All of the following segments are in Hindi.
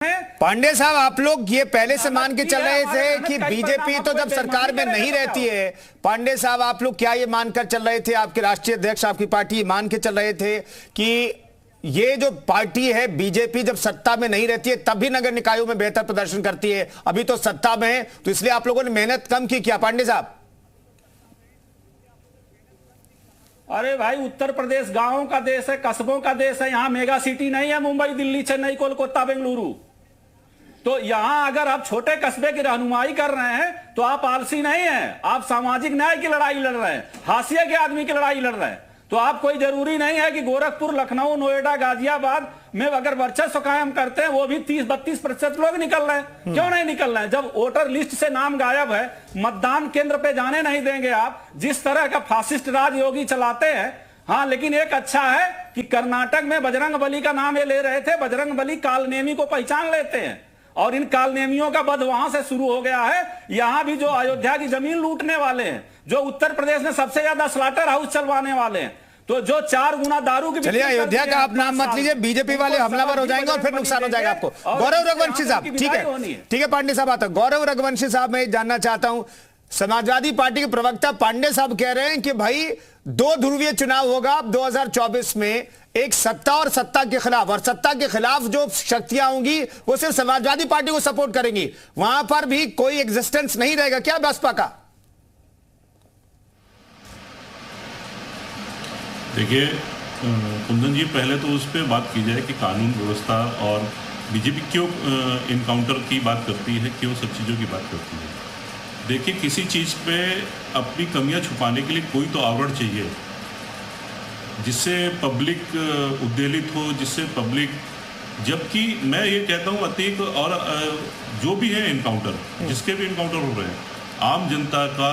पांडे साहब, आप लोग ये पहले से मान के चल रहे थे कि बीजेपी तो जब सरकार में नहीं रहती है, पांडे साहब आप लोग क्या ये मानकर चल रहे थे, आपके राष्ट्रीय अध्यक्ष आपकी पार्टी मान के चल रहे थे कि ये जो पार्टी है बीजेपी जब सत्ता में नहीं रहती है तभी नगर निकायों में बेहतर प्रदर्शन करती है, अभी तो सत्ता में है तो इसलिए आप लोगों ने मेहनत कम की क्या पांडे साहब? अरे भाई, उत्तर प्रदेश गांवों का देश है, कस्बों का देश है। यहाँ मेगा सिटी नहीं है, मुंबई, दिल्ली, चेन्नई, कोलकाता, बेंगलुरु। तो यहां अगर आप छोटे कस्बे की रहनुमाई कर रहे हैं तो आप आलसी नहीं हैं, आप सामाजिक न्याय की लड़ाई लड़ रहे हैं, हाशिए के आदमी की लड़ाई लड़ रहे हैं। तो आप कोई जरूरी नहीं है कि गोरखपुर, लखनऊ, नोएडा, गाजियाबाद में अगर वर्चस्व कायम करते हैं वो भी 30-32% लोग निकल रहे हैं। क्यों नहीं निकल रहे हैं? जब वोटर लिस्ट से नाम गायब है, मतदान केंद्र पे जाने नहीं देंगे आप, जिस तरह का फासिस्ट राज योगी चलाते हैं। हाँ, लेकिन एक अच्छा है कि कर्नाटक में बजरंग बली का नाम ये ले रहे थे, बजरंग बली कालनेमी को पहचान लेते हैं और इन कालनेमियों का वध वहां से शुरू हो गया है। यहां भी जो अयोध्या की जमीन लूटने वाले हैं, जो उत्तर प्रदेश में सबसे ज्यादा स्लॉटर हाउस चलवाने वाले हैं, तो जो 4 गुना दारू की, चलिए अयोध्या का आप नाम मत लीजिए, बीजेपी वाले हमलावर हो जाएंगे और फिर नुकसान हो जाएगा आपको। गौरव रघुवंशी साहब, ठीक है पांडे साहब आता, गौरव रघुवंशी साहब मैं जानना चाहता हूं, समाजवादी पार्टी के प्रवक्ता पांडे साहब कह रहे हैं कि भाई 2 ध्रुवीय चुनाव होगा 2024 में, एक सत्ता और सत्ता के खिलाफ, और सत्ता के खिलाफ जो शक्तियां होंगी वो सिर्फ समाजवादी पार्टी को सपोर्ट करेंगी, वहां पर भी कोई एग्जिस्टेंस नहीं रहेगा क्या बसपा का? देखिए कुंदन जी, पहले तो उस पर बात की जाए कि कानून व्यवस्था और बीजेपी क्यों इनकाउंटर की बात करती है, क्यों सब चीज़ों की बात करती है। देखिए, किसी चीज़ पे अपनी कमियां छुपाने के लिए कोई तो आवरण चाहिए जिससे पब्लिक उद्वेलित हो, जिससे पब्लिक, जबकि मैं ये कहता हूँ अतीक और जो भी है इनकाउंटर, जिसके भी इनकाउंटर हो रहे हैं, आम जनता का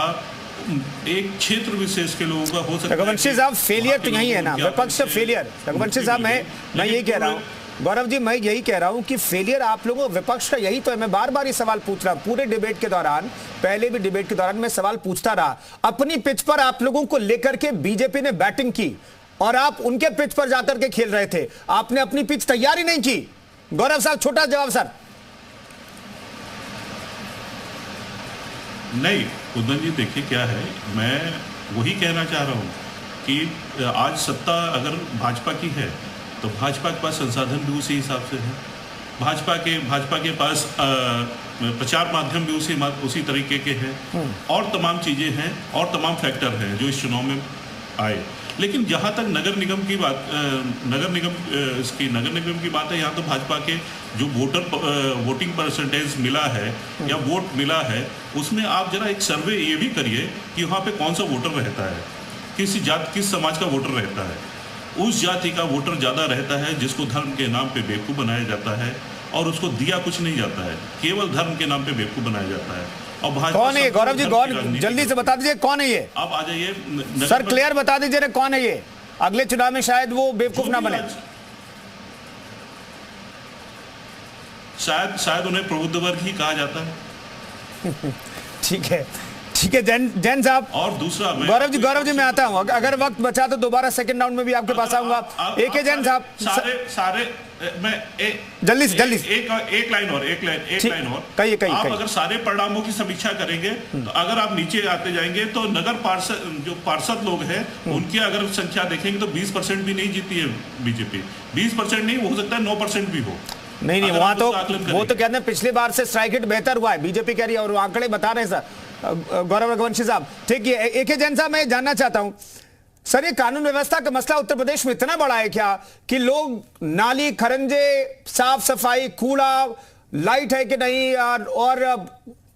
एक क्षेत्र विशेष के लोगों का हो सकता है। रघुवंशी साहब, फेलियर तो यही है ना, विपक्ष फेलियर। रघुवंशी साहब मैं यही कह रहा हूँ, गौरव जी मैं यही कह रहा हूं कि फेलियर आप लोगों विपक्ष का यही तो है। मैं बार बार ये सवाल पूछ रहा हूं, पूरे डिबेट के दौरान, पहले भी डिबेट के दौरान मैं सवाल पूछता रहा। अपनी पिच पर आप लोगों को लेकर के बीजेपी ने बैटिंग की और आप उनके पिच पर जाकर के खेल रहे थे, आपने अपनी पिच तैयारी नहीं की। गौरव साहब, छोटा जवाब सर। नहीं कुंदन जी, देखिए क्या है, मैं वही कहना चाह रहा हूँ कि आज सत्ता अगर भाजपा की है तो भाजपा के पास संसाधन भी उसी हिसाब से है, भाजपा के पास प्रचार माध्यम भी उसी तरीके के हैं, और तमाम चीज़ें हैं और तमाम फैक्टर हैं जो इस चुनाव में आए। लेकिन जहाँ तक नगर निगम की बात है, यहाँ तो भाजपा के जो वोटिंग परसेंटेज मिला है या वोट मिला है, उसमें आप जरा एक सर्वे ये भी करिए कि वहाँ पे कौन सा वोटर रहता है, किस समाज का वोटर रहता है। उस जाति का वोटर ज़्यादा रहता है जिसको धर्म के नाम पे बेवकूफ़ बनाया जाता है और उसको दिया कुछ नहीं जाता है, केवल धर्म के नाम पे बेवकूफ़ बनाया जाता है। और कौन है गौरव जी? जल्दी से बता दीजिए कौन है ये, आप आ जाइए सर, क्लियर बता दीजिए ना कौन है ये, अगले चुनाव में शायद वो बेवकूफ ना बने। शायद उन्हें प्रबुद्ध वर्ग ही कहा जाता है। ठीक है जैन साहब। और दूसरा गौरव जी मैं आता हूं, अगर वक्त बचा तो दोबारा सेकंड राउंड में भी आपके पास आऊंगा। एक है जैन साहब, सारे मैं जल्दी से एक लाइन और कहिए। आप अगर सारे परिणामों की समीक्षा करेंगे तो अगर आप नीचे आते जाएंगे तो नगर पार्षद, जो पार्षद लोग हैं, उनकी अगर संख्या देखेंगे तो 20% भी नहीं जीती है बीजेपी। 20% नहीं, हो सकता है 9% भी हो। नहीं वहां तो वो तो कहते हैं पिछली बार से स्ट्राइक रेट बेहतर हुआ है, बीजेपी कह रही है, और आंकड़े बता रहे हैं सर गौरव रघुवंशी साहब। ठीक है, एक जैन साहब मैं जानना चाहता हूं सर, ये कानून व्यवस्था का मसला उत्तर प्रदेश में इतना बड़ा है क्या कि लोग नाली, खरंजे, साफ सफाई, कूड़ा, लाइट है कि नहीं, और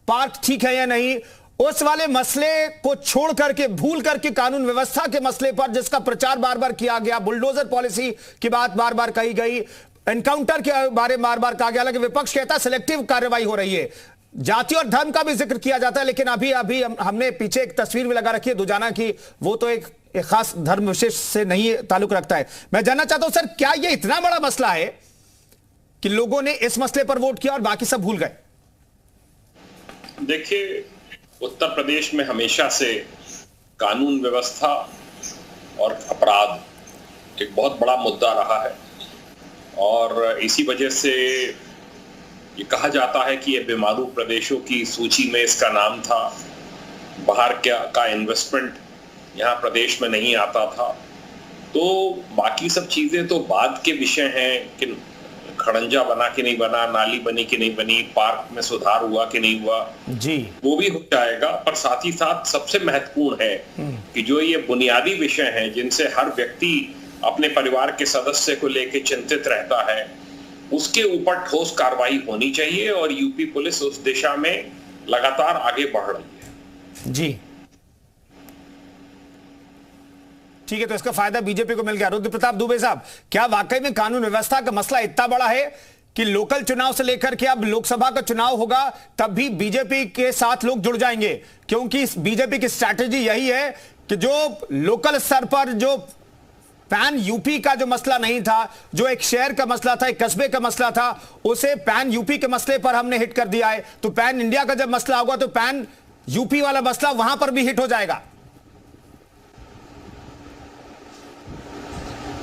पार्क ठीक है या नहीं, उस वाले मसले को छोड़ करके, भूल करके कानून व्यवस्था के मसले पर जिसका प्रचार बार बार किया गया, बुलडोजर पॉलिसी की बात बार बार कही गई, एनकाउंटर के बारे में बार बार कहा गया, हालांकि विपक्ष कहता है सिलेक्टिव कार्रवाई हो रही है, जाति और धर्म का भी जिक्र किया जाता है, लेकिन अभी हमने पीछे एक तस्वीर भी लगा रखी है दुजाना की, वो तो एक खास धर्म विशेष से नहीं ताल्लुक रखता है। मैं जानना चाहता हूं सर, क्या ये इतना बड़ा मसला है कि लोगों ने इस मसले पर वोट किया और बाकी सब भूल गए? देखिए, उत्तर प्रदेश में हमेशा से कानून व्यवस्था और अपराध एक बहुत बड़ा मुद्दा रहा है और इसी वजह से ये कहा जाता है कि ये बीमारू प्रदेशों की सूची में इसका नाम था, बाहर का इन्वेस्टमेंट यहाँ प्रदेश में नहीं आता था। तो बाकी सब चीजें तो बाद के विषय हैं कि खड़ंजा बना कि नहीं बना, नाली बनी कि नहीं बनी, पार्क में सुधार हुआ कि नहीं हुआ जी, वो भी हो जाएगा। पर साथ ही साथ सबसे महत्वपूर्ण है कि जो ये बुनियादी विषय हैं जिनसे हर व्यक्ति अपने परिवार के सदस्य को लेकर चिंतित रहता है, उसके ऊपर ठोस कार्रवाई होनी चाहिए और यूपी पुलिस उस दिशा में लगातार आगे बढ़ रही है। जी ठीक है, तो इसका फायदा बीजेपी को मिल गया। रुद्र प्रताप दुबे साहब, क्या वाकई में कानून व्यवस्था का मसला इतना बड़ा है कि लोकल चुनाव से लेकर के अब लोकसभा का चुनाव होगा तब भी बीजेपी के साथ लोग जुड़ जाएंगे? क्योंकि बीजेपी की स्ट्रैटेजी यही है कि जो लोकल स्तर पर जो पैन यूपी का जो मसला नहीं था, जो एक शहर का मसला था, एक कस्बे का मसला था, उसे पैन यूपी के मसले पर हमने हिट कर दिया है। तो पैन इंडिया का जब मसला होगा तो पैन यूपी वाला मसला वहां पर भी हिट हो जाएगा।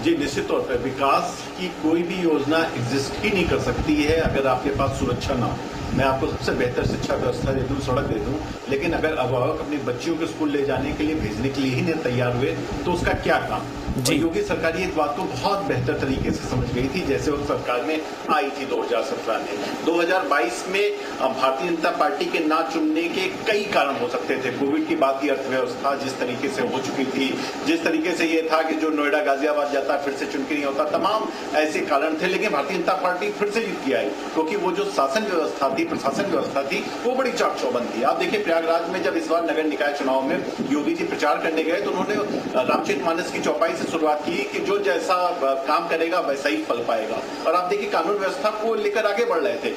जी निश्चित तौर पर विकास की कोई भी योजना एग्जिस्ट ही नहीं कर सकती है अगर आपके पास सुरक्षा ना हो। मैं आपको सबसे बेहतर शिक्षा व्यवस्था दे दूं, सड़क दे दूं, लेकिन अगर अभिभावक अपनी बच्चियों को स्कूल ले जाने के लिए भेजने के लिए ही नहीं तैयार हुए तो उसका क्या काम? और योगी सरकार ये बात को बहुत बेहतर तरीके से समझ गई थी जैसे वो सरकार में आई थी 2017 में। 2022 में भारतीय जनता पार्टी के ना चुनने के कई कारण हो सकते थे। कोविड की बात की अर्थव्यवस्था जिस तरीके से हो चुकी थी, जिस तरीके से ये था कि जो नोएडा गाजियाबाद जाता फिर से चुन के नहीं होता, तमाम ऐसे कारण थे। लेकिन भारतीय जनता पार्टी फिर से जीत के आई क्योंकि वो जो शासन व्यवस्था थी, प्रशासन व्यवस्था थी, वो बड़ी चाक चौबंद थी। आप देखिए प्रयागराज में जब इस बार नगर निकाय चुनाव में योगी जी प्रचार करने गए तो उन्होंने रामचरितमानस की चौपाई से शुरुआत की कि जो जैसा काम करेगा वैसा ही फल पाएगा। और आप देखिए कानून व्यवस्था को लेकर आगे बढ़ रहे थे।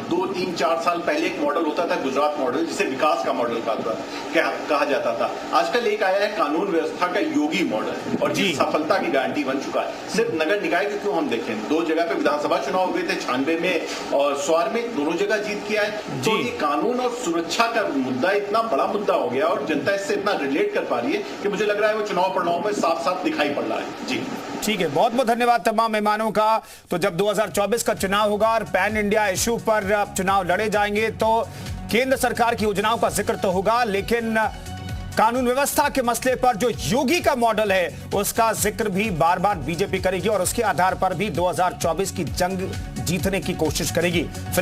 2, 3, 4 साल पहले एक मॉडल होता था गुजरात मॉडल, जिसे विकास का मॉडल कहा जाता था। आजकल एक आया है कानून व्यवस्था का योगी मॉडल और जिस सफलता की गारंटी बन चुका है। सिर्फ नगर निकाय के क्यों हम देखें, 2 जगह पे विधानसभा चुनाव हुए थे, 96 में और स्वार में, दोनों जगह जीत किया है। तो ये कानून और सुरक्षा का मुद्दा इतना बड़ा मुद्दा हो गया और जनता इससे इतना रिलेट कर पा रही है कि मुझे लग रहा है वो चुनाव परिणाम में साफ साफ दिखाई पड़ रहा है। जी ठीक है, बहुत बहुत धन्यवाद तमाम मेहमानों का। तो जब 2024 का चुनाव होगा और पैन इंडिया इशू पर चुनाव लड़े जाएंगे तो केंद्र सरकार की योजनाओं का जिक्र तो होगा, लेकिन कानून व्यवस्था के मसले पर जो योगी का मॉडल है उसका जिक्र भी बार बार बीजेपी करेगी और उसके आधार पर भी 2024 की जंग जीतने की कोशिश करेगी। फिलहाल